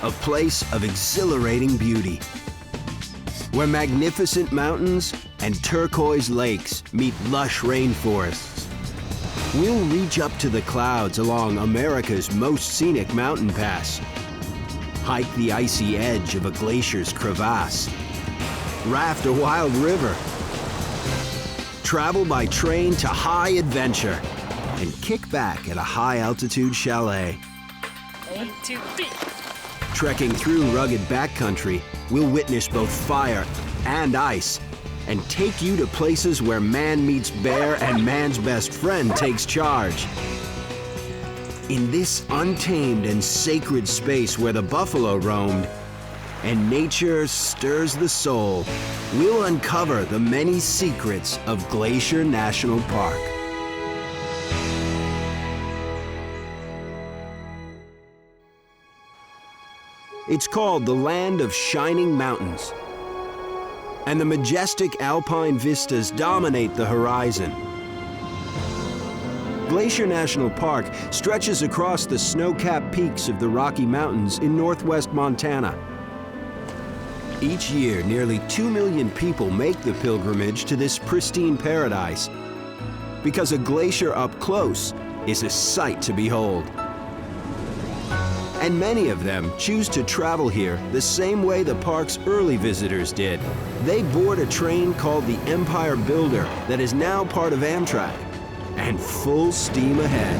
a place of exhilarating beauty, where magnificent mountains and turquoise lakes meet lush rainforests. We'll reach up to the clouds along America's most scenic mountain pass, hike the icy edge of a glacier's crevasse, raft a wild river, travel by train to high adventure, and kick back at a high-altitude chalet. 1, 2, 3. Trekking through rugged backcountry, we'll witness both fire and ice and take you to places where man meets bear and man's best friend takes charge. In this untamed and sacred space where the buffalo roamed and nature stirs the soul, we'll uncover the many secrets of Glacier National Park. It's called the Land of Shining Mountains, and the majestic alpine vistas dominate the horizon. Glacier National Park stretches across the snow-capped peaks of the Rocky Mountains in northwest Montana. Each year, nearly 2 million people make the pilgrimage to this pristine paradise because a glacier up close is a sight to behold. And many of them choose to travel here the same way the park's early visitors did. They board a train called the Empire Builder that is now part of Amtrak, and full steam ahead.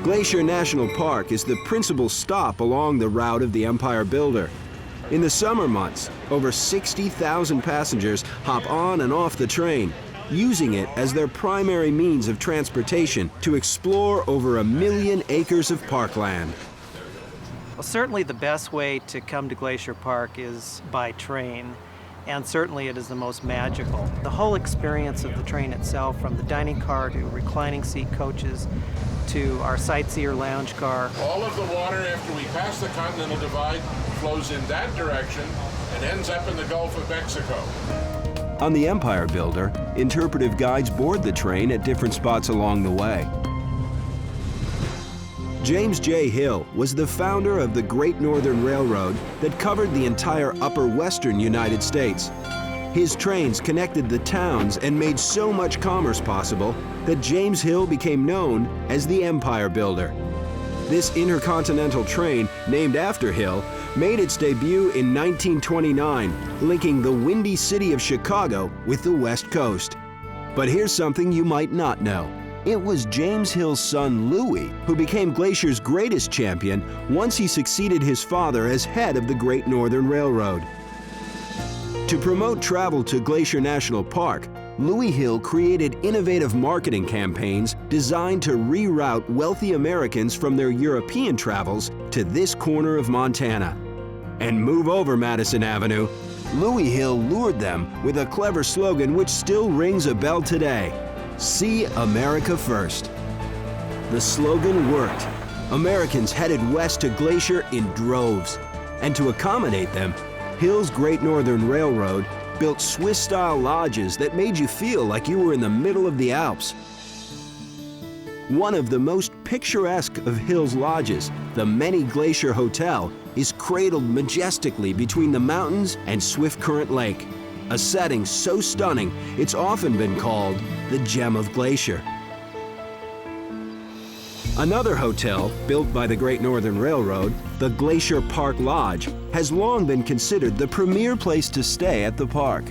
Glacier National Park is the principal stop along the route of the Empire Builder. In the summer months, over 60,000 passengers hop on and off the train, using it as their primary means of transportation to explore over 1 million acres of parkland. Well, certainly the best way to come to Glacier Park is by train, and certainly it is the most magical. The whole experience of the train itself, from the dining car to reclining seat coaches to our sightseer lounge car. All of the water after we pass the Continental Divide flows in that direction and ends up in the Gulf of Mexico. On the Empire Builder, interpretive guides board the train at different spots along the way. James J. Hill was the founder of the Great Northern Railroad that covered the entire upper western United States. His trains connected the towns and made so much commerce possible that James Hill became known as the Empire Builder. This intercontinental train, named after Hill, made its debut in 1929, linking the windy city of Chicago with the West Coast. But here's something you might not know. It was James Hill's son, Louis, who became Glacier's greatest champion once he succeeded his father as head of the Great Northern Railroad. To promote travel to Glacier National Park, Louis Hill created innovative marketing campaigns designed to reroute wealthy Americans from their European travels to this corner of Montana. And move over Madison Avenue, Louis Hill lured them with a clever slogan which still rings a bell today: "See America First." The slogan worked. Americans headed west to Glacier in droves. And to accommodate them, Hill's Great Northern Railroad built Swiss-style lodges that made you feel like you were in the middle of the Alps. One of the most picturesque of Hill's lodges, the Many Glacier Hotel, is cradled majestically between the mountains and Swift Current Lake, a setting so stunning it's often been called the Gem of Glacier. Another hotel, built by the Great Northern Railroad, the Glacier Park Lodge, has long been considered the premier place to stay at the park.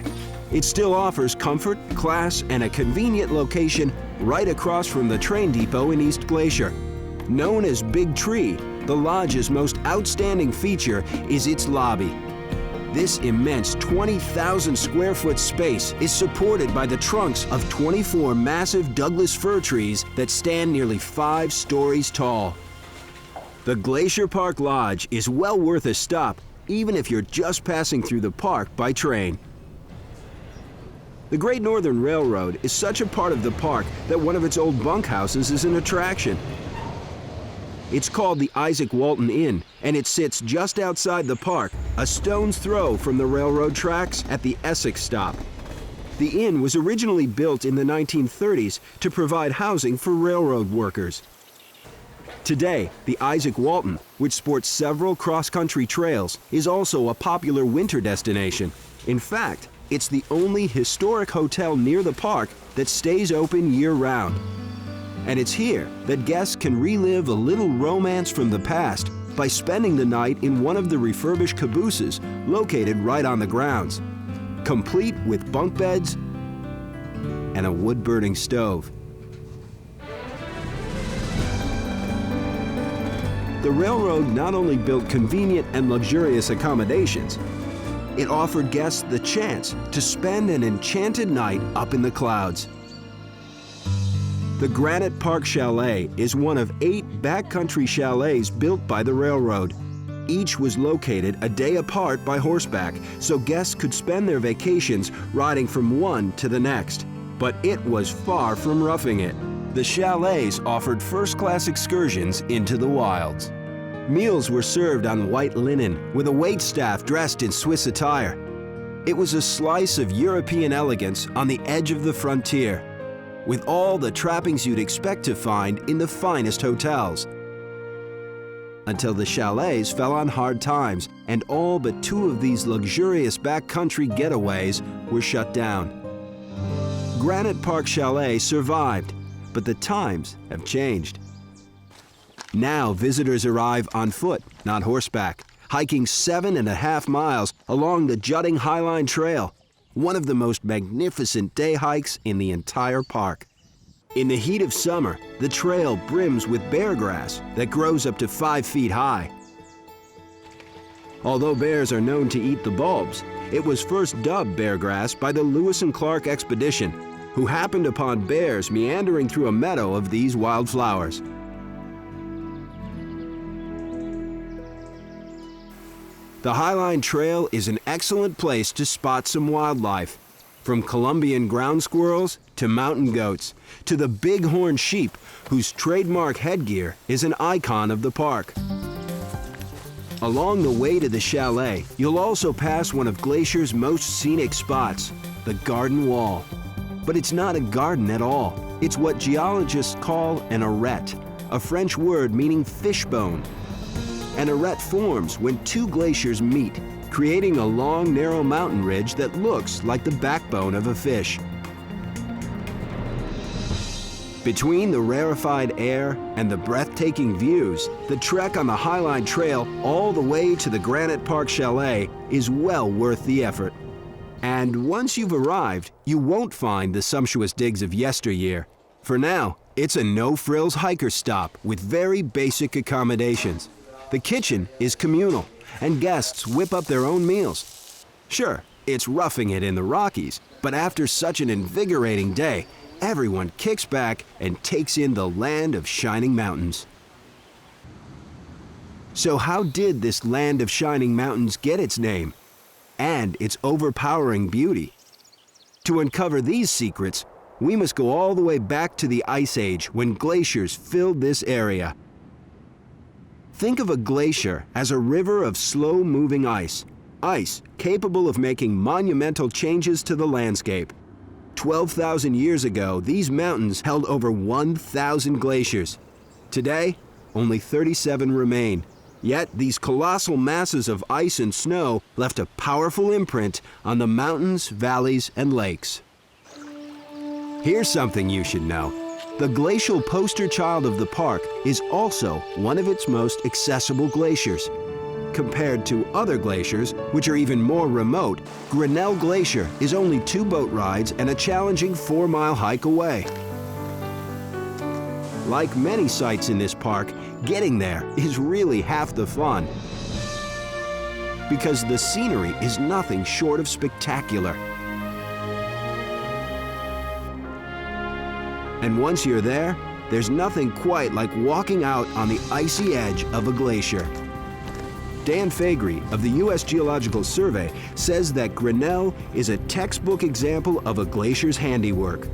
It still offers comfort, class, and a convenient location right across from the train depot in East Glacier. Known as Big Tree, the lodge's most outstanding feature is its lobby. This immense 20,000 square foot space is supported by the trunks of 24 massive Douglas fir trees that stand nearly 5 stories tall. The Glacier Park Lodge is well worth a stop, even if you're just passing through the park by train. The Great Northern Railroad is such a part of the park that one of its old bunkhouses is an attraction. It's called the Isaac Walton Inn, and it sits just outside the park, a stone's throw from the railroad tracks at the Essex stop. The inn was originally built in the 1930s to provide housing for railroad workers. Today, the Isaac Walton, which sports several cross-country trails, is also a popular winter destination. In fact, it's the only historic hotel near the park that stays open year-round. And it's here that guests can relive a little romance from the past by spending the night in one of the refurbished cabooses located right on the grounds, complete with bunk beds and a wood-burning stove. The railroad not only built convenient and luxurious accommodations, it offered guests the chance to spend an enchanted night up in the clouds. The Granite Park Chalet is one of 8 backcountry chalets built by the railroad. Each was located a day apart by horseback, so guests could spend their vacations riding from one to the next. But it was far from roughing it. The chalets offered first-class excursions into the wilds. Meals were served on white linen with a waitstaff dressed in Swiss attire. It was a slice of European elegance on the edge of the frontier, with all the trappings you'd expect to find in the finest hotels. Until the chalets fell on hard times and all but 2 of these luxurious backcountry getaways were shut down. Granite Park Chalet survived, but the times have changed. Now visitors arrive on foot, not horseback, hiking 7.5 miles along the jutting Highline Trail, one of the most magnificent day hikes in the entire park. In the heat of summer, the trail brims with bear grass that grows up to 5 feet high. Although bears are known to eat the bulbs, it was first dubbed bear grass by the Lewis and Clark expedition, who happened upon bears meandering through a meadow of these wildflowers. The Highline Trail is an excellent place to spot some wildlife, from Columbian ground squirrels to mountain goats to the bighorn sheep, whose trademark headgear is an icon of the park. Along the way to the chalet, you'll also pass one of Glacier's most scenic spots, the Garden Wall. But it's not a garden at all. It's what geologists call an arête, a French word meaning fishbone. An arête forms when 2 glaciers meet, creating a long, narrow mountain ridge that looks like the backbone of a fish. Between the rarefied air and the breathtaking views, the trek on the Highline Trail all the way to the Granite Park Chalet is well worth the effort. And once you've arrived, you won't find the sumptuous digs of yesteryear. For now, it's a no-frills hiker stop with very basic accommodations. The kitchen is communal, and guests whip up their own meals. Sure, it's roughing it in the Rockies, but after such an invigorating day, everyone kicks back and takes in the land of shining mountains. So how did this land of shining mountains get its name and its overpowering beauty? To uncover these secrets, we must go all the way back to the Ice Age when glaciers filled this area. Think of a glacier as a river of slow-moving ice, ice capable of making monumental changes to the landscape. 12,000 years ago, these mountains held over 1,000 glaciers. Today, only 37 remain. Yet these colossal masses of ice and snow left a powerful imprint on the mountains, valleys, and lakes. Here's something you should know. The glacial poster child of the park is also one of its most accessible glaciers. Compared to other glaciers, which are even more remote, Grinnell Glacier is only 2 boat rides and a challenging 4-mile hike away. Like many sites in this park, getting there is really half the fun, because the scenery is nothing short of spectacular. And once you're there, there's nothing quite like walking out on the icy edge of a glacier. Dan Faegre of the U.S. Geological Survey says that Grinnell is a textbook example of a glacier's handiwork.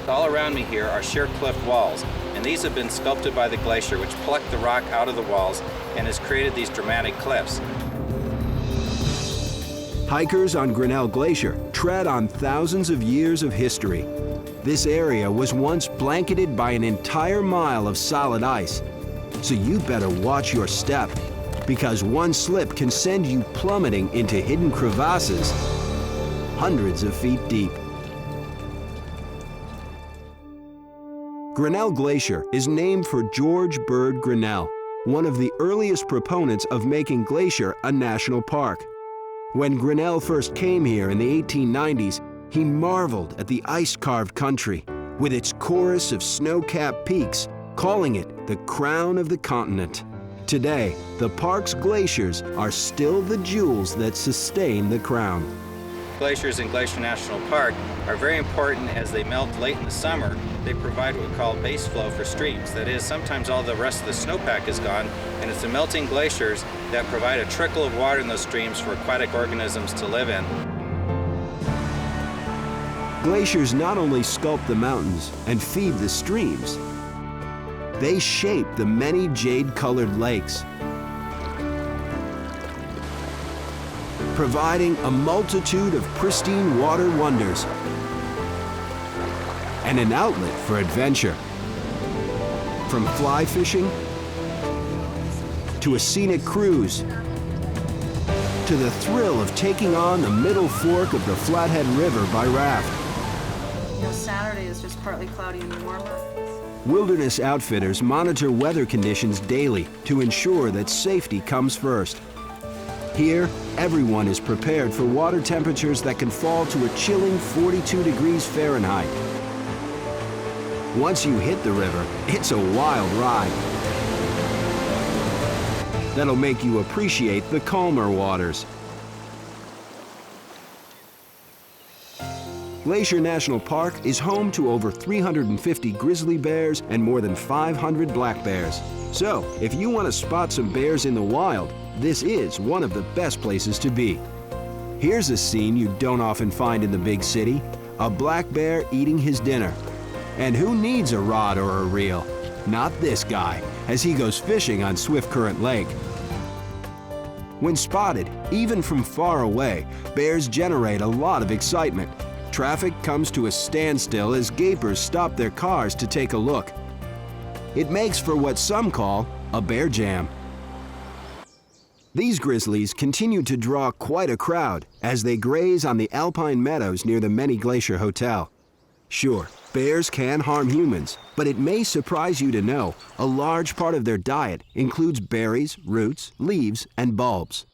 All around me here are sheer cliff walls, and these have been sculpted by the glacier, which plucked the rock out of the walls and has created these dramatic cliffs. Hikers on Grinnell Glacier tread on thousands of years of history. This area was once blanketed by an entire mile of solid ice, so you better watch your step, because one slip can send you plummeting into hidden crevasses hundreds of feet deep. Grinnell Glacier is named for George Bird Grinnell, one of the earliest proponents of making Glacier a national park. When Grinnell first came here in the 1890s, he marveled at the ice-carved country with its chorus of snow-capped peaks, calling it the crown of the continent. Today, the park's glaciers are still the jewels that sustain the crown. Glaciers in Glacier National Park are very important as they melt late in the summer. They provide what we call base flow for streams. That is, sometimes all the rest of the snowpack is gone, and it's the melting glaciers that provide a trickle of water in those streams for aquatic organisms to live in. Glaciers not only sculpt the mountains and feed the streams, they shape the many jade-colored lakes, providing a multitude of pristine water wonders and an outlet for adventure. From fly fishing to a scenic cruise to the thrill of taking on the middle fork of the Flathead River by raft. You know, Saturday is just partly cloudy and warmer. Wilderness outfitters monitor weather conditions daily to ensure that safety comes first. Here, everyone is prepared for water temperatures that can fall to a chilling 42 degrees Fahrenheit. Once you hit the river, it's a wild ride that'll make you appreciate the calmer waters. Glacier National Park is home to over 350 grizzly bears and more than 500 black bears. So, if you want to spot some bears in the wild, this is one of the best places to be. Here's a scene you don't often find in the big city: a black bear eating his dinner. And who needs a rod or a reel? Not this guy, as he goes fishing on Swift Current Lake. When spotted, even from far away, bears generate a lot of excitement. Traffic comes to a standstill as gapers stop their cars to take a look. It makes for what some call a bear jam. These grizzlies continue to draw quite a crowd as they graze on the alpine meadows near the Many Glacier Hotel. Sure, bears can harm humans, but it may surprise you to know a large part of their diet includes berries, roots, leaves, and bulbs.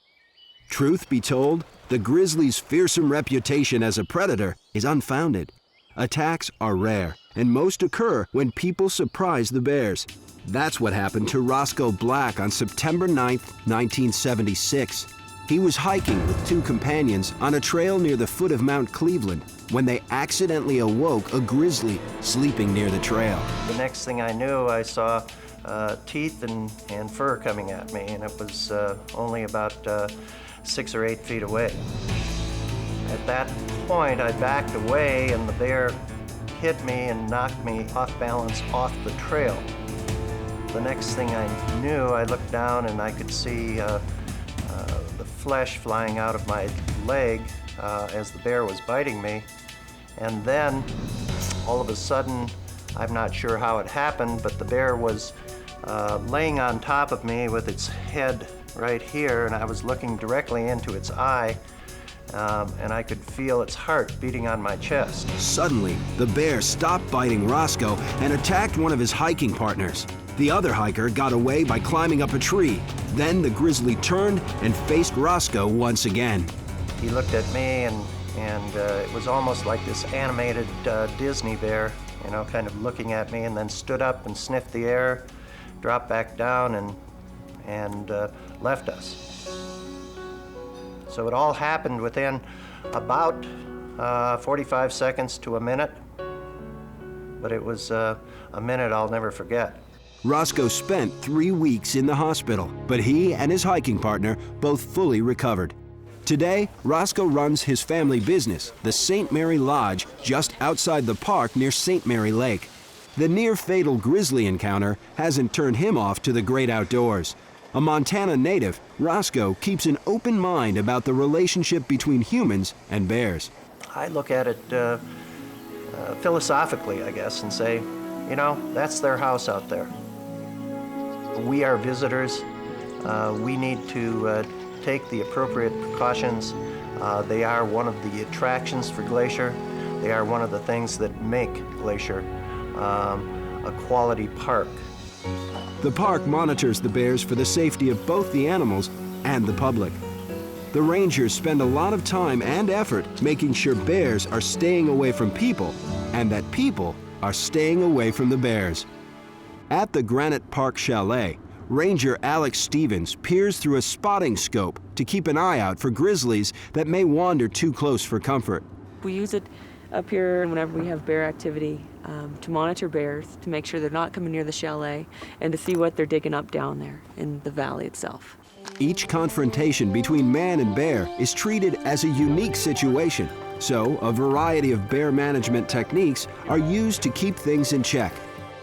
Truth be told, the grizzly's fearsome reputation as a predator is unfounded. Attacks are rare, and most occur when people surprise the bears. That's what happened to Roscoe Black on September 9, 1976. He was hiking with two companions on a trail near the foot of Mount Cleveland when they accidentally awoke a grizzly sleeping near the trail. The next thing I knew, I saw teeth and fur coming at me, and it was only about 6 or 8 feet away. At that point, I backed away, and the bear hit me and knocked me off balance off the trail. The next thing I knew, I looked down and I could see the flesh flying out of my leg as the bear was biting me. And then, all of a sudden, I'm not sure how it happened, but the bear was laying on top of me with its head right here, and I was looking directly into its eye, and I could feel its heart beating on my chest. Suddenly, the bear stopped biting Roscoe and attacked one of his hiking partners. The other hiker got away by climbing up a tree. Then the grizzly turned and faced Roscoe once again. He looked at me, and it was almost like this animated Disney bear, you know, kind of looking at me, and then stood up and sniffed the air, dropped back down, and left us. So it all happened within about 45 seconds to a minute, but it was a minute I'll never forget. Roscoe spent 3 weeks in the hospital, but he and his hiking partner both fully recovered. Today, Roscoe runs his family business, the St. Mary Lodge, just outside the park near St. Mary Lake. The near-fatal grizzly encounter hasn't turned him off to the great outdoors. A Montana native, Roscoe keeps an open mind about the relationship between humans and bears. I look at it philosophically, I guess, and say, you know, that's their house out there. We are visitors. We need to take the appropriate precautions. They are one of the attractions for Glacier. They are one of the things that make Glacier a quality park. The park monitors the bears for the safety of both the animals and the public. The rangers spend a lot of time and effort making sure bears are staying away from people and that people are staying away from the bears. At the Granite Park Chalet, Ranger Alex Stevens peers through a spotting scope to keep an eye out for grizzlies that may wander too close for comfort. We use it up here whenever we have bear activity to monitor bears, to make sure they're not coming near the chalet, and to see what they're digging up down there in the valley itself. Each confrontation between man and bear is treated as a unique situation, so a variety of bear management techniques are used to keep things in check.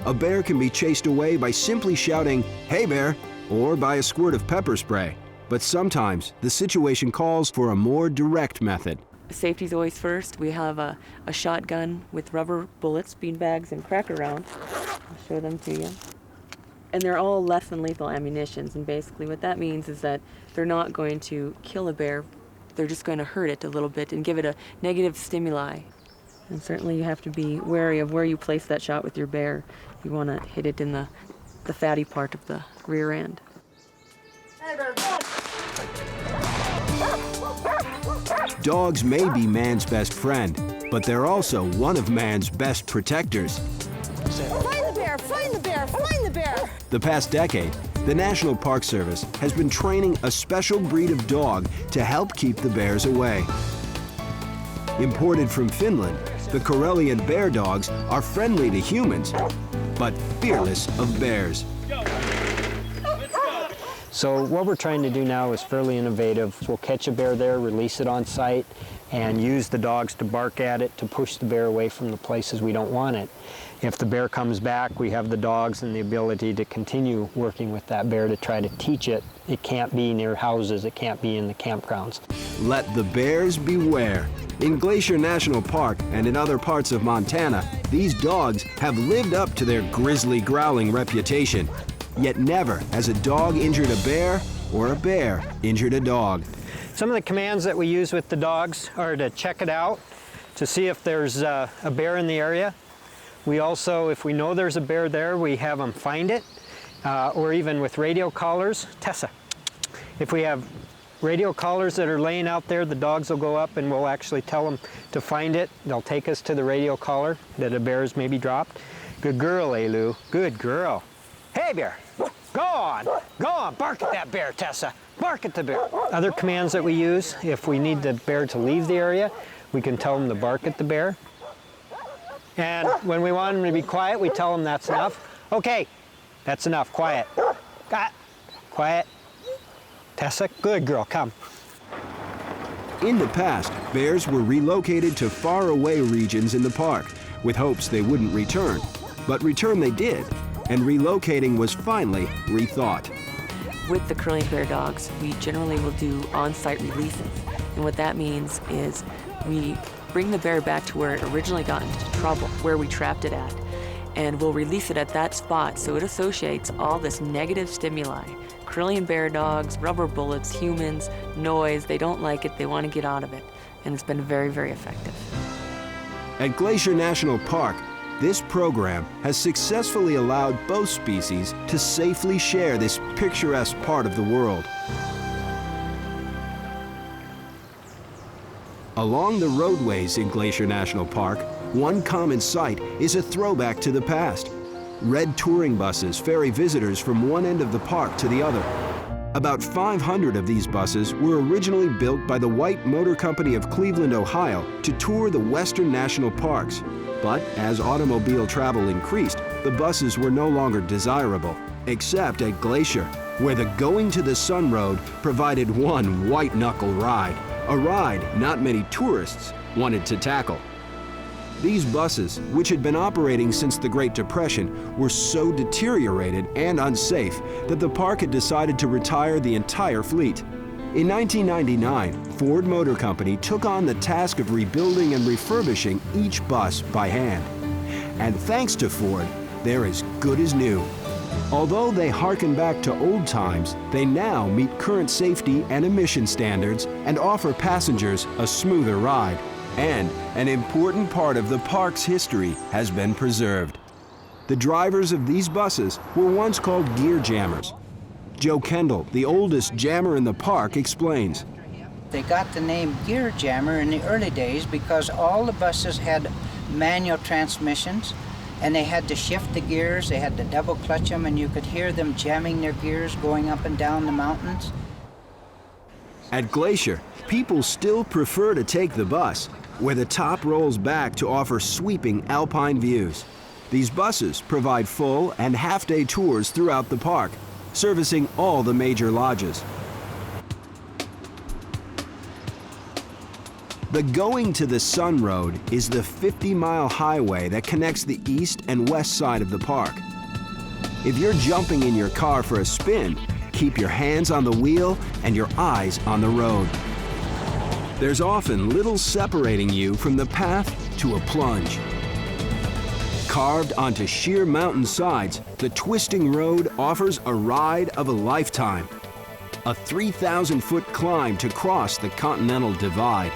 A bear can be chased away by simply shouting, "Hey bear," or by a squirt of pepper spray. But sometimes the situation calls for a more direct method. Safety's always first. We have a shotgun with rubber bullets, beanbags, and cracker rounds. I'll show them to you. And they're all less than lethal ammunitions, and basically what that means is that they're not going to kill a bear, they're just going to hurt it a little bit and give it a negative stimuli. And certainly you have to be wary of where you place that shot with your bear. You want to hit it in the fatty part of the rear end. Dogs may be man's best friend, but they're also one of man's best protectors. Find the bear! Find the bear! Find the bear! The past decade, the National Park Service has been training a special breed of dog to help keep the bears away. Imported from Finland, the Karelian bear dogs are friendly to humans, but fearless of bears. So what we're trying to do now is fairly innovative. We'll catch a bear there, release it on site, and use the dogs to bark at it to push the bear away from the places we don't want it. If the bear comes back, we have the dogs and the ability to continue working with that bear to try to teach it. It can't be near houses, it can't be in the campgrounds. Let the bears beware. In Glacier National Park and in other parts of Montana, these dogs have lived up to their grisly growling reputation. Yet never has a dog injured a bear or a bear injured a dog. Some of the commands that we use with the dogs are to check it out, to see if there's a bear in the area. We also, if we know there's a bear there, we have them find it, or even with radio collars. Tessa, if we have radio collars that are laying out there, the dogs will go up and we'll actually tell them to find it. They'll take us to the radio collar that a bear has maybe dropped. Good girl, Elu, good girl. Hey bear, go on, bark at that bear, Tessa, bark at the bear. Other commands that we use, if we need the bear to leave the area, we can tell them to bark at the bear. And when we want them to be quiet, we tell them that's enough. Okay, that's enough, quiet. Quiet. Tessa, good girl, come. In the past, bears were relocated to faraway regions in the park with hopes they wouldn't return. But return they did, and relocating was finally rethought. With the Karelian bear dogs, we generally will do on-site releases. And what that means is we bring the bear back to where it originally got into trouble, where we trapped it at, and we'll release it at that spot so it associates all this negative stimuli. Karelian bear dogs, rubber bullets, humans, noise, they don't like it, they want to get out of it. And it's been very, very effective. At Glacier National Park, this program has successfully allowed both species to safely share this picturesque part of the world. Along the roadways in Glacier National Park, one common sight is a throwback to the past. Red touring buses ferry visitors from one end of the park to the other. About 500 of these buses were originally built by the White Motor Company of Cleveland, Ohio, to tour the western national parks. But as automobile travel increased, the buses were no longer desirable, except at Glacier, where the Going to the Sun Road provided one white-knuckle ride, a ride not many tourists wanted to tackle. These buses, which had been operating since the Great Depression, were so deteriorated and unsafe that the park had decided to retire the entire fleet. In 1999, Ford Motor Company took on the task of rebuilding and refurbishing each bus by hand. And thanks to Ford, they're as good as new. Although they harken back to old times, they now meet current safety and emission standards and offer passengers a smoother ride. And an important part of the park's history has been preserved. The drivers of these buses were once called gear jammers. Joe Kendall, the oldest jammer in the park, explains. They got the name gear jammer in the early days because all the buses had manual transmissions, and they had to shift the gears, they had to double clutch them, and you could hear them jamming their gears going up and down the mountains. At Glacier, people still prefer to take the bus, where the top rolls back to offer sweeping alpine views. These buses provide full and half-day tours throughout the park, servicing all the major lodges. The Going to the Sun Road is the 50-mile highway that connects the east and west side of the park. If you're jumping in your car for a spin, keep your hands on the wheel and your eyes on the road. There's often little separating you from the path to a plunge. Carved onto sheer mountain sides, the twisting road offers a ride of a lifetime. A 3,000-foot climb to cross the Continental Divide.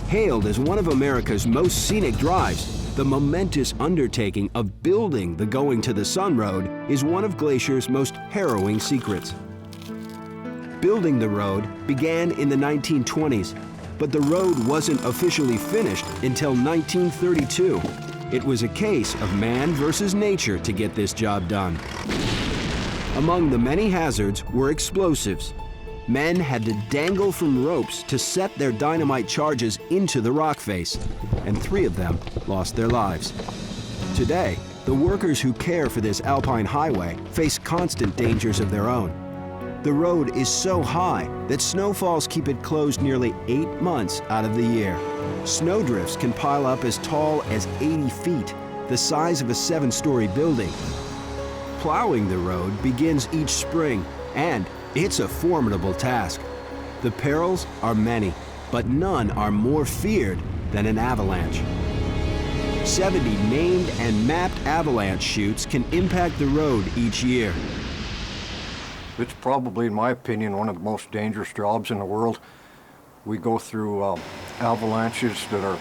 Hailed as one of America's most scenic drives, the momentous undertaking of building the Going to the Sun Road is one of Glacier's most harrowing secrets. Building the road began in the 1920s, but the road wasn't officially finished until 1932. It was a case of man versus nature to get this job done. Among the many hazards were explosives. Men had to dangle from ropes to set their dynamite charges into the rock face, and 3 of them lost their lives. Today, the workers who care for this alpine highway face constant dangers of their own. The road is so high that snowfalls keep it closed nearly 8 months out of the year. Snowdrifts can pile up as tall as 80 feet, the size of a 7-story building. Plowing the road begins each spring, and it's a formidable task. The perils are many, but none are more feared than an avalanche. 70 named and mapped avalanche chutes can impact the road each year. It's probably, in my opinion, one of the most dangerous jobs in the world. We go through avalanches that are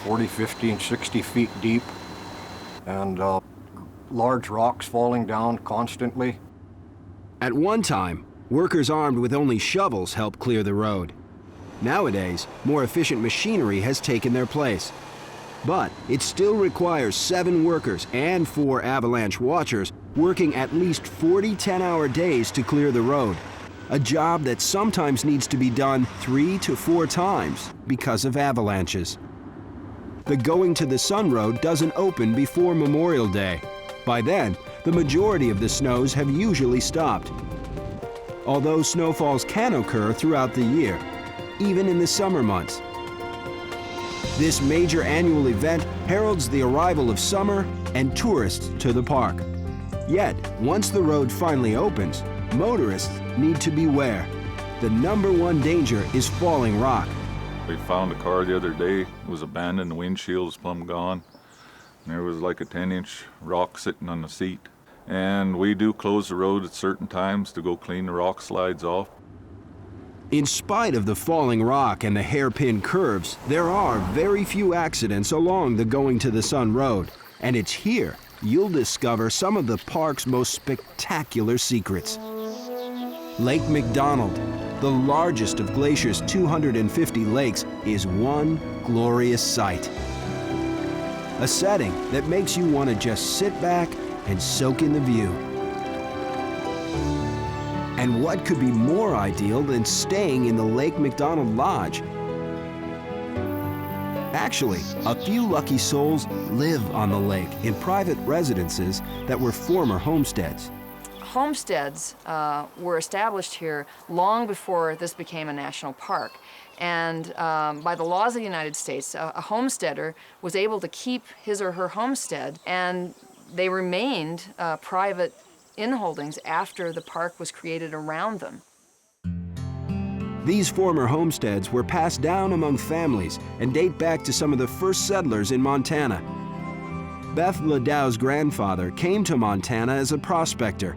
40, 50, and 60 feet deep, and large rocks falling down constantly. At one time, workers armed with only shovels helped clear the road. Nowadays, more efficient machinery has taken their place. But it still requires 7 workers and 4 avalanche watchers working at least 40 10-hour days to clear the road, a job that sometimes needs to be done 3 to 4 times because of avalanches. The Going to the Sun Road doesn't open before Memorial Day. By then, the majority of the snows have usually stopped. Although snowfalls can occur throughout the year, even in the summer months. This major annual event heralds the arrival of summer and tourists to the park. Yet, once the road finally opens, motorists need to beware. The #1 danger is falling rock. We found a car the other day. It was abandoned, the windshield was plumb gone. And there was like a 10-inch rock sitting on the seat. And we do close the road at certain times to go clean the rock slides off. In spite of the falling rock and the hairpin curves, there are very few accidents along the Going to the Sun Road. And it's here you'll discover some of the park's most spectacular secrets. Lake McDonald, the largest of Glacier's 250 lakes, is one glorious sight. A setting that makes you want to just sit back and soak in the view. And what could be more ideal than staying in the Lake McDonald Lodge? Actually, a few lucky souls live on the lake in private residences that were former homesteads. Homesteads were established here long before this became a national park. And by the laws of the United States, a homesteader was able to keep his or her homestead, and they remained private inholdings after the park was created around them. These former homesteads were passed down among families and date back to some of the first settlers in Montana. Beth Ladau's grandfather came to Montana as a prospector.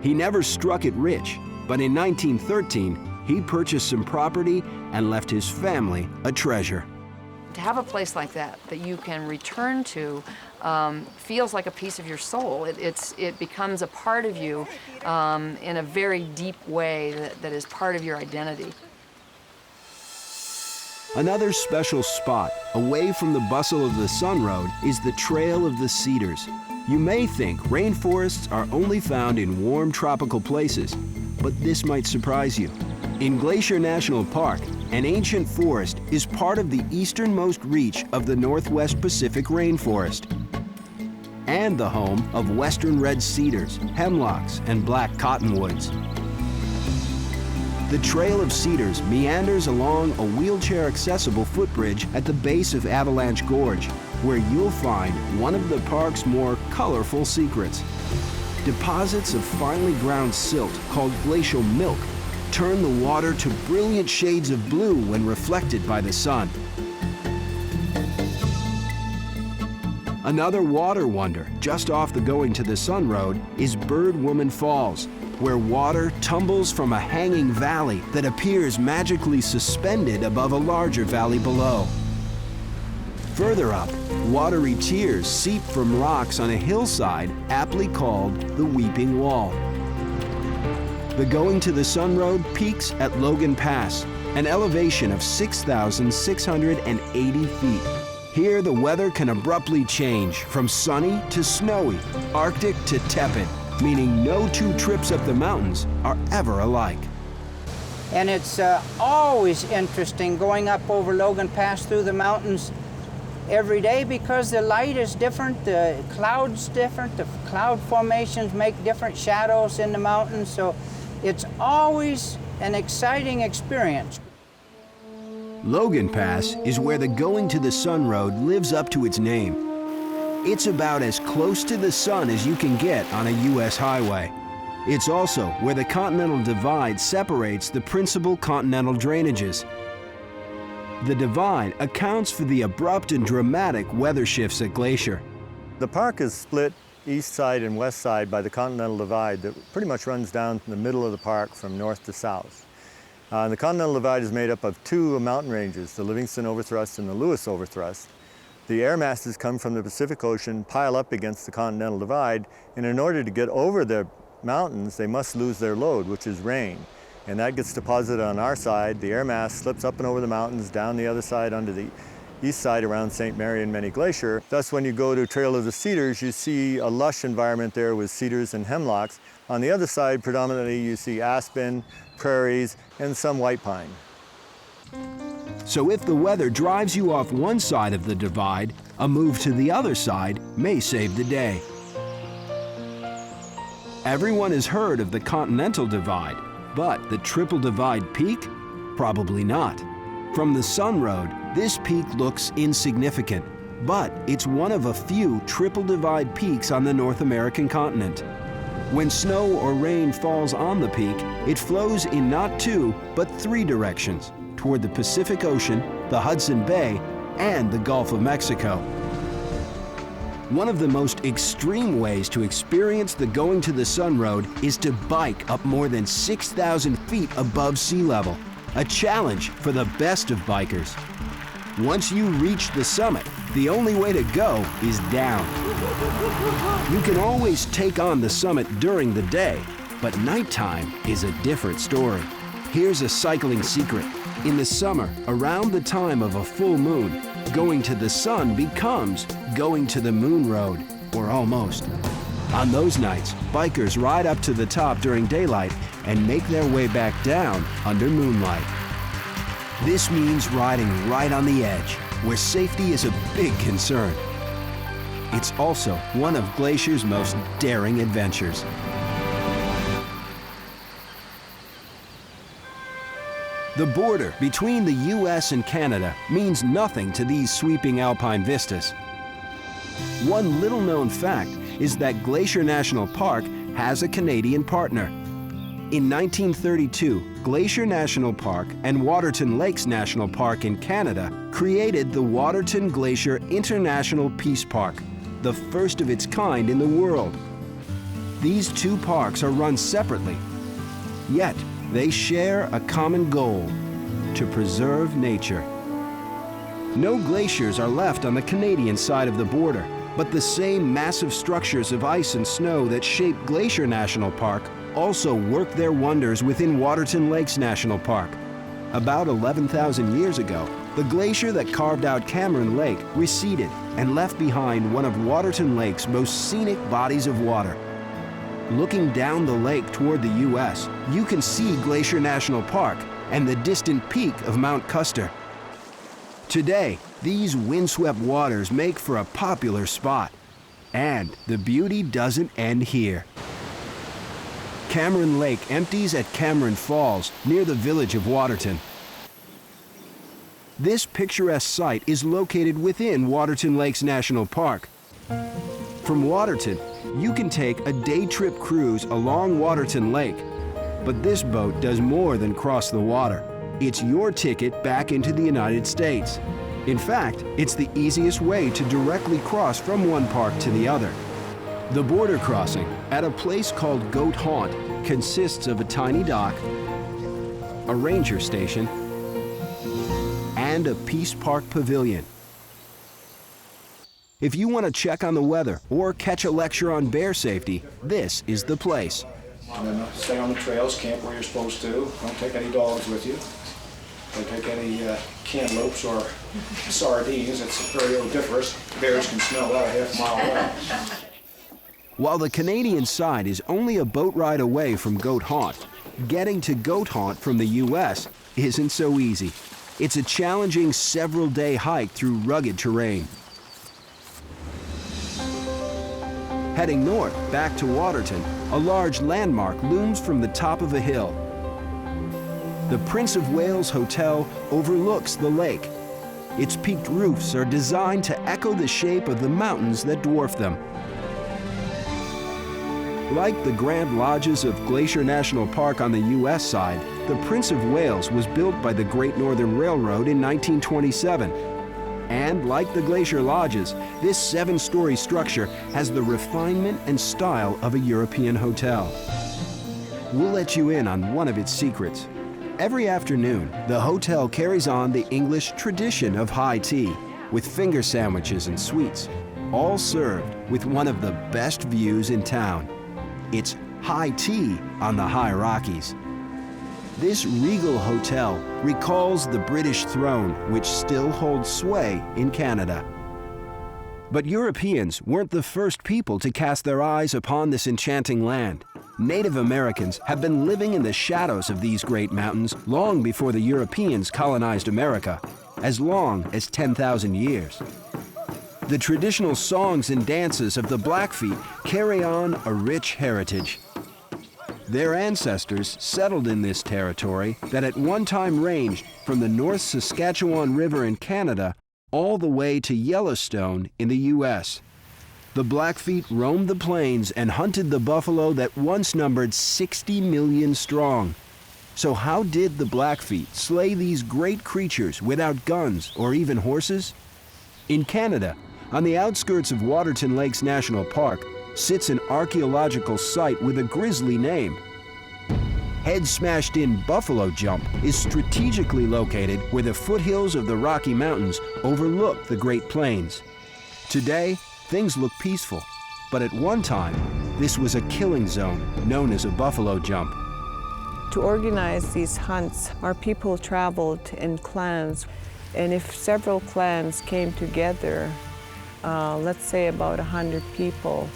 He never struck it rich, but in 1913, he purchased some property and left his family a treasure. To have a place like that you can return to feels like a piece of your soul. It becomes a part of you in a very deep way that is part of your identity. Another special spot, away from the bustle of the Sun Road, is the Trail of the Cedars. You may think rainforests are only found in warm tropical places, but this might surprise you. In Glacier National Park, an ancient forest is part of the easternmost reach of the Northwest Pacific rainforest, and the home of western red cedars, hemlocks, and black cottonwoods. The Trail of Cedars meanders along a wheelchair-accessible footbridge at the base of Avalanche Gorge, where you'll find one of the park's more colorful secrets. Deposits of finely ground silt called glacial milk turn the water to brilliant shades of blue when reflected by the sun. Another water wonder just off the Going to the Sun Road is Bird Woman Falls, where water tumbles from a hanging valley that appears magically suspended above a larger valley below. Further up, watery tears seep from rocks on a hillside aptly called the Weeping Wall. The Going to the Sun Road peaks at Logan Pass, an elevation of 6,680 feet. Here, the weather can abruptly change from sunny to snowy, Arctic to tepid, meaning no two trips up the mountains are ever alike. And it's always interesting going up over Logan Pass through the mountains every day because the light is different, the clouds different, the cloud formations make different shadows in the mountains, so it's always an exciting experience. Logan Pass is where the Going to the Sun Road lives up to its name. It's about as close to the sun as you can get on a U.S. highway. It's also where the Continental Divide separates the principal continental drainages. The divide accounts for the abrupt and dramatic weather shifts at Glacier. The park is split east side and west side by the Continental Divide that pretty much runs down the middle of the park from north to south. The Continental Divide is made up of two mountain ranges, the Livingston Overthrust and the Lewis Overthrust. The air masses come from the Pacific Ocean, pile up against the Continental Divide, and in order to get over the mountains, they must lose their load, which is rain. And that gets deposited on our side. The air mass slips up and over the mountains, down the other side onto the east side around St. Mary and Many Glacier. Thus, when you go to Trail of the Cedars, you see a lush environment there with cedars and hemlocks. On the other side, predominantly, you see aspen, prairies, and some white pine. So if the weather drives you off one side of the divide, a move to the other side may save the day. Everyone has heard of the Continental Divide, but the Triple Divide Peak? Probably not. From the Sun Road, this peak looks insignificant, but it's one of a few Triple Divide peaks on the North American continent. When snow or rain falls on the peak, it flows in not two, but three directions, toward the Pacific Ocean, the Hudson Bay, and the Gulf of Mexico. One of the most extreme ways to experience the Going to the Sun Road is to bike up more than 6,000 feet above sea level, a challenge for the best of bikers. Once you reach the summit, the only way to go is down. You can always take on the summit during the day, but nighttime is a different story. Here's a cycling secret. In the summer, around the time of a full moon, going to the sun becomes going to the moon road, or almost. On those nights, bikers ride up to the top during daylight and make their way back down under moonlight. This means riding right on the edge, where safety is a big concern. It's also one of Glacier's most daring adventures. The border between the U.S. and Canada means nothing to these sweeping alpine vistas. One little-known fact is that Glacier National Park has a Canadian partner. In 1932, Glacier National Park and Waterton Lakes National Park in Canada created the Waterton Glacier International Peace Park. the first of its kind in the world. These two parks are run separately, yet they share a common goal: to preserve nature. No glaciers are left on the Canadian side of the border, but the same massive structures of ice and snow that shape Glacier National Park also work their wonders within Waterton Lakes National Park. About 11,000 years ago, the glacier that carved out Cameron Lake receded and left behind one of Waterton Lake's most scenic bodies of water. Looking down the lake toward the U.S., you can see Glacier National Park and the distant peak of Mount Custer. Today, these windswept waters make for a popular spot, and the beauty doesn't end here. Cameron Lake empties at Cameron Falls, near the village of Waterton. This picturesque site is located within Waterton Lakes National Park. From Waterton, you can take a day trip cruise along Waterton Lake, but this boat does more than cross the water. It's your ticket back into the United States. In fact, it's the easiest way to directly cross from one park to the other. The border crossing at a place called Goat Haunt consists of a tiny dock, a ranger station, and a Peace Park pavilion. If you want to check on the weather or catch a lecture on bear safety, this is the place. Stay on the trails, camp where you're supposed to. Don't take any dogs with you. Don't take any cantaloupes or sardines. It's very odoriferous. Bears can smell that a half mile away. While the Canadian side is only a boat ride away from Goat Haunt, getting to Goat Haunt from the U.S. isn't so easy. It's a challenging several-day hike through rugged terrain. Heading north, back to Waterton, a large landmark looms from the top of a hill. The Prince of Wales Hotel overlooks the lake. Its peaked roofs are designed to echo the shape of the mountains that dwarf them. Like the Grand Lodges of Glacier National Park on the U.S. side, the Prince of Wales was built by the Great Northern Railroad in 1927. And like the Glacier Lodges, this 7-story structure has the refinement and style of a European hotel. We'll let you in on one of its secrets. Every afternoon, the hotel carries on the English tradition of high tea, with finger sandwiches and sweets, all served with one of the best views in town. It's high tea on the high Rockies. This regal hotel recalls the British throne, which still holds sway in Canada. But Europeans weren't the first people to cast their eyes upon this enchanting land. Native Americans have been living in the shadows of these great mountains long before the Europeans colonized America, as long as 10,000 years. The traditional songs and dances of the Blackfeet carry on a rich heritage. Their ancestors settled in this territory that at one time ranged from the North Saskatchewan River in Canada all the way to Yellowstone in the U.S. The Blackfeet roamed the plains and hunted the buffalo that once numbered 60 million strong. So how did the Blackfeet slay these great creatures without guns or even horses? In Canada, on the outskirts of Waterton Lakes National Park, sits an archaeological site with a grisly name. Head Smashed In Buffalo Jump is strategically located where the foothills of the Rocky Mountains overlook the Great Plains. Today, things look peaceful, but at one time, this was a killing zone known as a buffalo jump. To organize these hunts, our people traveled in clans, and if several clans came together, let's say about 100 people,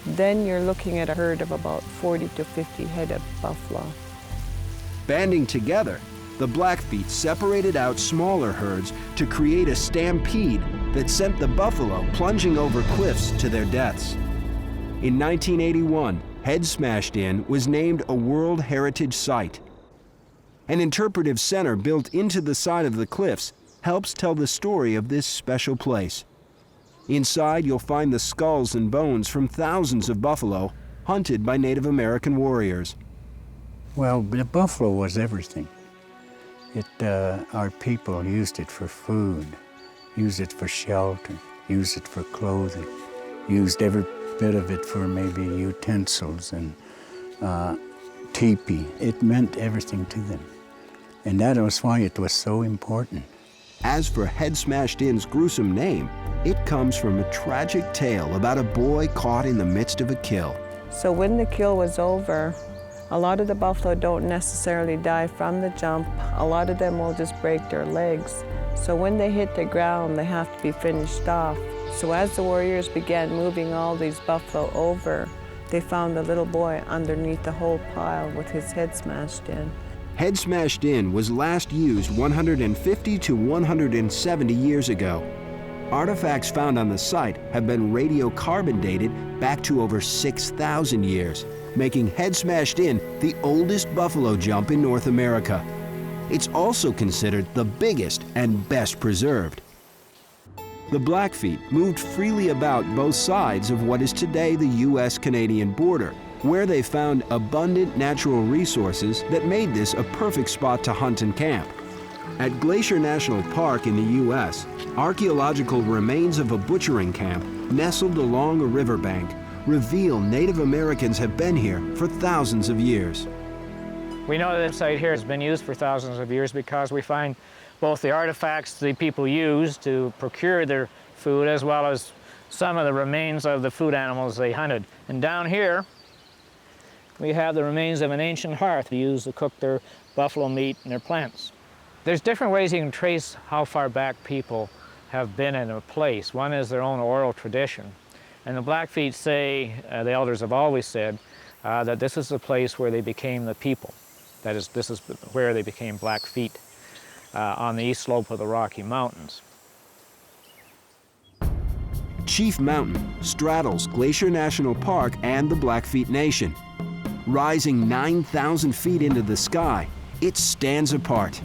then you're looking at a herd of about 40 to 50 head of buffalo. Banding together, the Blackfeet separated out smaller herds to create a stampede that sent the buffalo plunging over cliffs to their deaths. In 1981, Head Smashed In was named a World Heritage Site. An interpretive center built into the side of the cliffs helps tell the story of this special place. Inside, you'll find the skulls and bones from thousands of buffalo hunted by Native American warriors. Well, the buffalo was everything. Our people used it for food, used it for shelter, used it for clothing. used every bit of it for maybe utensils and teepee. It meant everything to them. And that was why it was so important. As for Head Smashed In's gruesome name, it comes from a tragic tale about a boy caught in the midst of a kill. So when the kill was over, a lot of the buffalo don't necessarily die from the jump. A lot of them will just break their legs. So when they hit the ground, they have to be finished off. So as the warriors began moving all these buffalo over, they found the little boy underneath the whole pile with his head smashed in. Head Smashed In was last used 150 to 170 years ago. Artifacts found on the site have been radiocarbon dated back to over 6,000 years, making Head Smashed In the oldest buffalo jump in North America. It's also considered the biggest and best preserved. The Blackfeet moved freely about both sides of what is today the U.S.-Canadian border, where they found abundant natural resources that made this a perfect spot to hunt and camp. At Glacier National Park in the U.S., archaeological remains of a butchering camp nestled along a riverbank reveal Native Americans have been here for thousands of years. We know that this site here has been used for thousands of years because we find both the artifacts the people used to procure their food as well as some of the remains of the food animals they hunted. And down here, we have the remains of an ancient hearth used to cook their buffalo meat and their plants. There's different ways you can trace how far back people have been in a place. One is their own oral tradition. And the Blackfeet say, the elders have always said, that this is the place where they became the people. That is, this is where they became Blackfeet, on the east slope of the Rocky Mountains. Chief Mountain straddles Glacier National Park and the Blackfeet Nation. Rising 9,000 feet into the sky, it stands apart.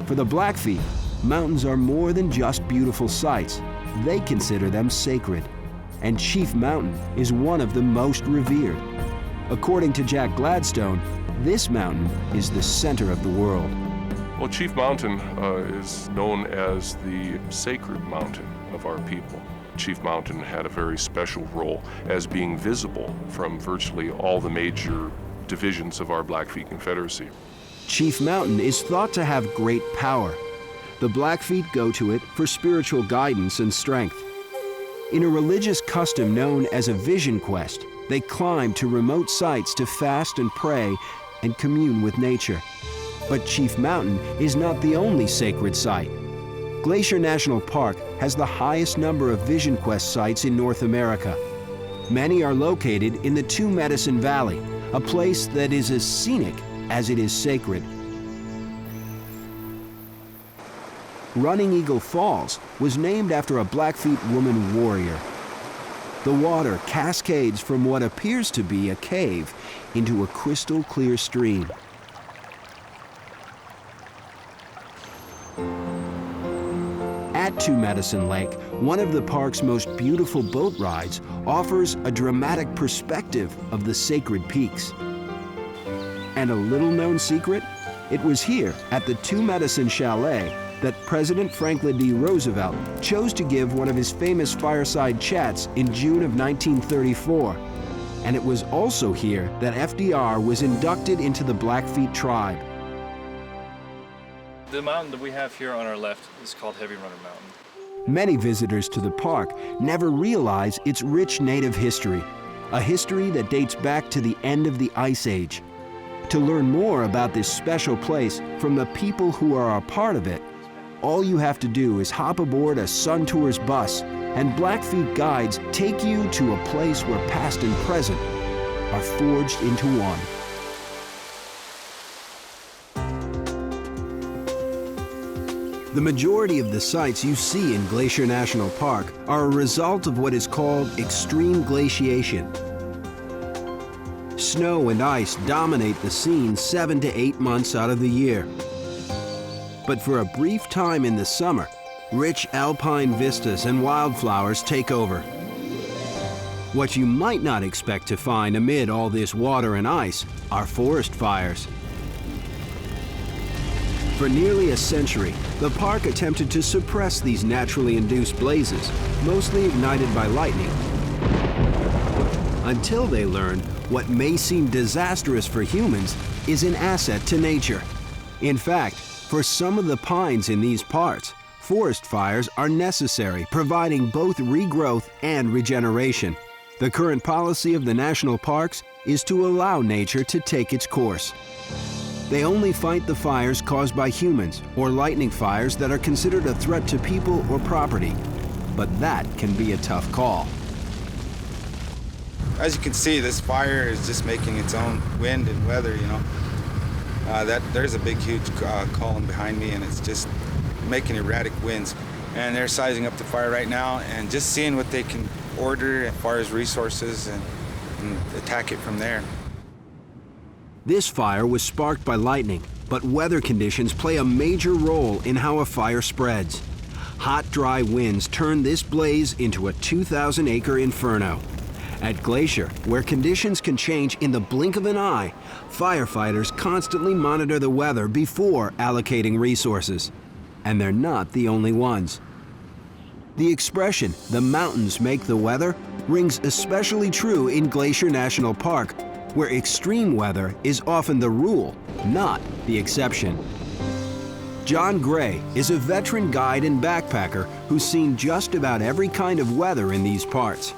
For the Blackfeet, mountains are more than just beautiful sights. They consider them sacred. And Chief Mountain is one of the most revered. According to Jack Gladstone, this mountain is the center of the world. Well, Chief Mountain is known as the sacred mountain of our people. Chief Mountain had a very special role as being visible from virtually all the major divisions of our Blackfeet Confederacy. Chief Mountain is thought to have great power. The Blackfeet go to it for spiritual guidance and strength. In a religious custom known as a vision quest, they climb to remote sites to fast and pray and commune with nature. But Chief Mountain is not the only sacred site. Glacier National Park has the highest number of vision quest sites in North America. Many are located in the Two Medicine Valley, a place that is as scenic as it is sacred. Running Eagle Falls was named after a Blackfeet woman warrior. The water cascades from what appears to be a cave into a crystal clear stream. At Two Medicine Lake, one of the park's most beautiful boat rides offers a dramatic perspective of the sacred peaks. And a little-known secret? It was here, at the Two Medicine Chalet, that President Franklin D. Roosevelt chose to give one of his famous fireside chats in June of 1934. And it was also here that FDR was inducted into the Blackfeet tribe. The mountain that we have here on our left is called Heavy Runner Mountain. Many visitors to the park never realize its rich native history, a history that dates back to the end of the Ice Age. To learn more about this special place from the people who are a part of it, all you have to do is hop aboard a Sun Tours bus, and Blackfeet guides take you to a place where past and present are forged into one. The majority of the sites you see in Glacier National Park are a result of what is called extreme glaciation. Snow and ice dominate the scene 7 to 8 months out of the year. But for a brief time in the summer, rich alpine vistas and wildflowers take over. What you might not expect to find amid all this water and ice are forest fires. For nearly a century, the park attempted to suppress these naturally induced blazes, mostly ignited by lightning. until they learn what may seem disastrous for humans is an asset to nature. In fact, for some of the pines in these parts, forest fires are necessary, providing both regrowth and regeneration. The current policy of the national parks is to allow nature to take its course. They only fight the fires caused by humans or lightning fires that are considered a threat to people or property. But that can be a tough call. As you can see, this fire is just making its own wind and weather, you know. There's a big, huge column behind me, and it's just making erratic winds. And they're sizing up the fire right now and just seeing what they can order as far as resources and attack it from there. This fire was sparked by lightning, but weather conditions play a major role in how a fire spreads. Hot, dry winds turn this blaze into a 2,000-acre inferno. At Glacier, where conditions can change in the blink of an eye, firefighters constantly monitor the weather before allocating resources. And they're not the only ones. The expression, "the mountains make the weather," rings especially true in Glacier National Park, where extreme weather is often the rule, not the exception. John Gray is a veteran guide and backpacker who's seen just about every kind of weather in these parts.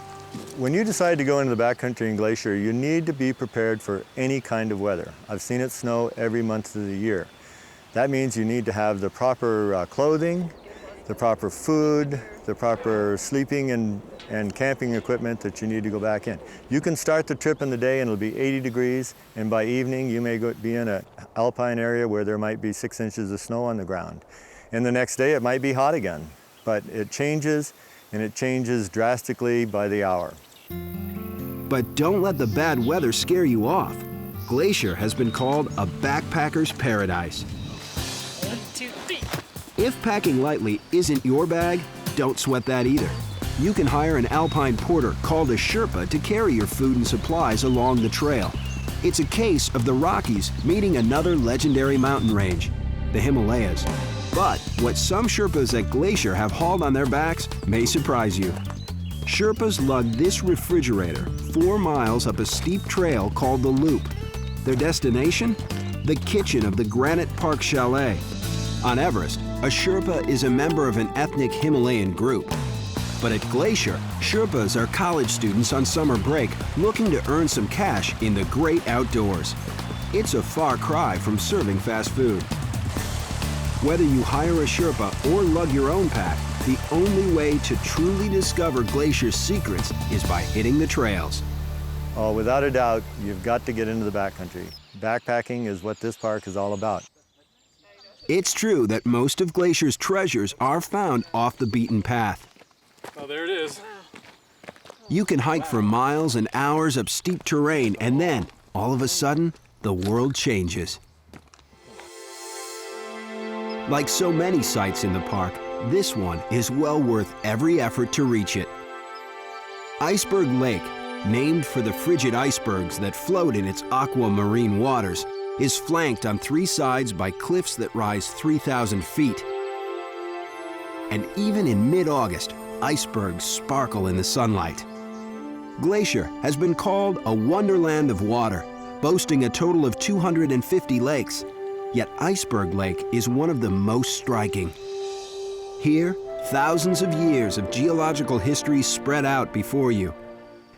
When you decide to go into the backcountry in Glacier, you need to be prepared for any kind of weather. I've seen it snow every month of the year. That means you need to have the proper clothing, the proper food, the proper sleeping and camping equipment that you need to go back in. You can start the trip in the day and it'll be 80 degrees, and by evening you may be in an alpine area where there might be 6 inches of snow on the ground. And the next day it might be hot again, but it changes, and it changes drastically by the hour. But don't let the bad weather scare you off. Glacier has been called a backpacker's paradise. 1, 2, 3. If packing lightly isn't your bag, don't sweat that either. You can hire an alpine porter called a Sherpa to carry your food and supplies along the trail. It's a case of the Rockies meeting another legendary mountain range, the Himalayas. But what some Sherpas at Glacier have hauled on their backs may surprise you. Sherpas lug this refrigerator 4 miles up a steep trail called the Loop. Their destination? The kitchen of the Granite Park Chalet. On Everest, a Sherpa is a member of an ethnic Himalayan group. But at Glacier, Sherpas are college students on summer break looking to earn some cash in the great outdoors. It's a far cry from serving fast food. Whether you hire a Sherpa or lug your own pack, the only way to truly discover Glacier's secrets is by hitting the trails. Oh, without a doubt, you've got to get into the backcountry. Backpacking is what this park is all about. It's true that most of Glacier's treasures are found off the beaten path. Oh, there it is. You can hike for miles and hours up steep terrain, and then, all of a sudden, the world changes. Like so many sites in the park, this one is well worth every effort to reach it. Iceberg Lake, named for the frigid icebergs that float in its aquamarine waters, is flanked on 3 sides by cliffs that rise 3,000 feet. And even in mid-August, icebergs sparkle in the sunlight. Glacier has been called a wonderland of water, boasting a total of 250 lakes. Yet Iceberg Lake is one of the most striking. Here, thousands of years of geological history spread out before you.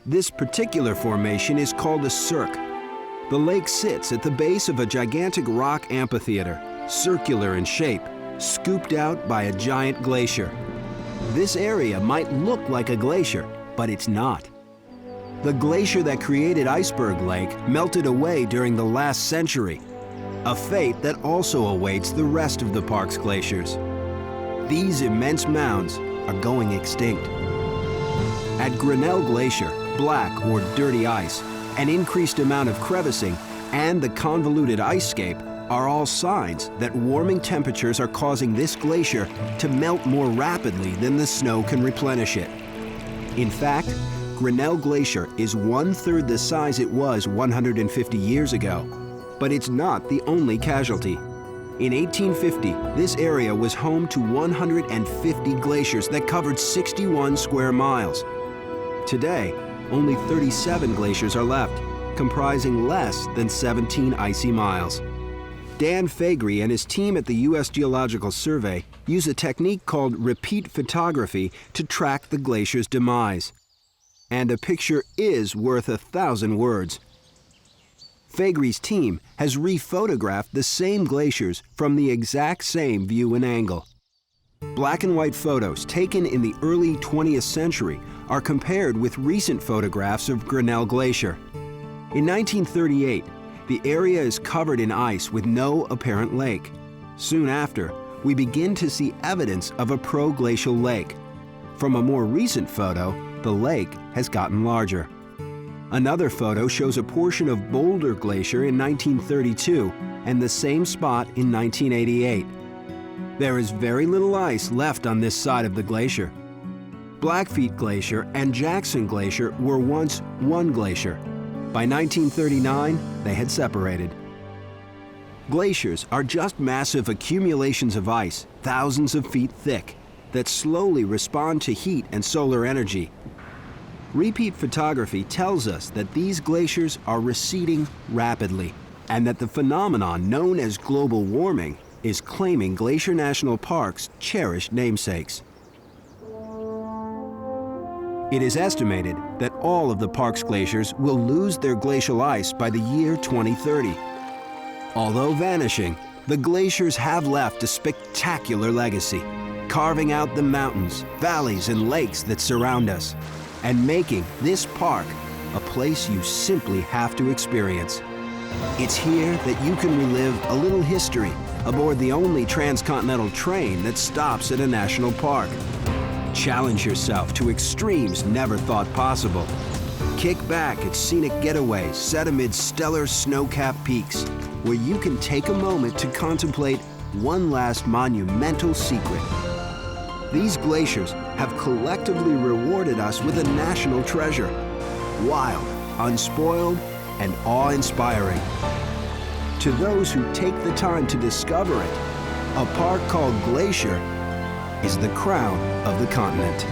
This particular formation is called a cirque. The lake sits at the base of a gigantic rock amphitheater, circular in shape, scooped out by a giant glacier. This area might look like a glacier, but it's not. The glacier that created Iceberg Lake melted away during the last century, a fate that also awaits the rest of the park's glaciers. These immense mounds are going extinct. At Grinnell Glacier, black or dirty ice, an increased amount of crevicing, and the convoluted icescape are all signs that warming temperatures are causing this glacier to melt more rapidly than the snow can replenish it. In fact, Grinnell Glacier is 1/3 the size it was 150 years ago. But it's not the only casualty. In 1850, this area was home to 150 glaciers that covered 61 square miles. Today, only 37 glaciers are left, comprising less than 17 icy miles. Dan Faegre and his team at the U.S. Geological Survey use a technique called repeat photography to track the glacier's demise. And a picture is worth 1,000 words. Faegre's team has rephotographed the same glaciers from the exact same view and angle. Black and white photos taken in the early 20th century are compared with recent photographs of Grinnell Glacier. In 1938, the area is covered in ice with no apparent lake. Soon after, we begin to see evidence of a proglacial lake. From a more recent photo, the lake has gotten larger. Another photo shows a portion of Boulder Glacier in 1932 and the same spot in 1988. There is very little ice left on this side of the glacier. Blackfeet Glacier and Jackson Glacier were once one glacier. By 1939, they had separated. Glaciers are just massive accumulations of ice, thousands of feet thick, that slowly respond to heat and solar energy. Repeat photography tells us that these glaciers are receding rapidly, and that the phenomenon known as global warming is claiming Glacier National Park's cherished namesakes. It is estimated that all of the park's glaciers will lose their glacial ice by the year 2030. Although vanishing, the glaciers have left a spectacular legacy, carving out the mountains, valleys, and lakes that surround us, and making this park a place you simply have to experience. It's here that you can relive a little history aboard the only transcontinental train that stops at a national park. Challenge yourself to extremes never thought possible. Kick back at scenic getaways set amid stellar snow-capped peaks, where you can take a moment to contemplate one last monumental secret. These glaciers have collectively rewarded us with a national treasure, wild, unspoiled, and awe-inspiring. To those who take the time to discover it, a park called Glacier is the crown of the continent.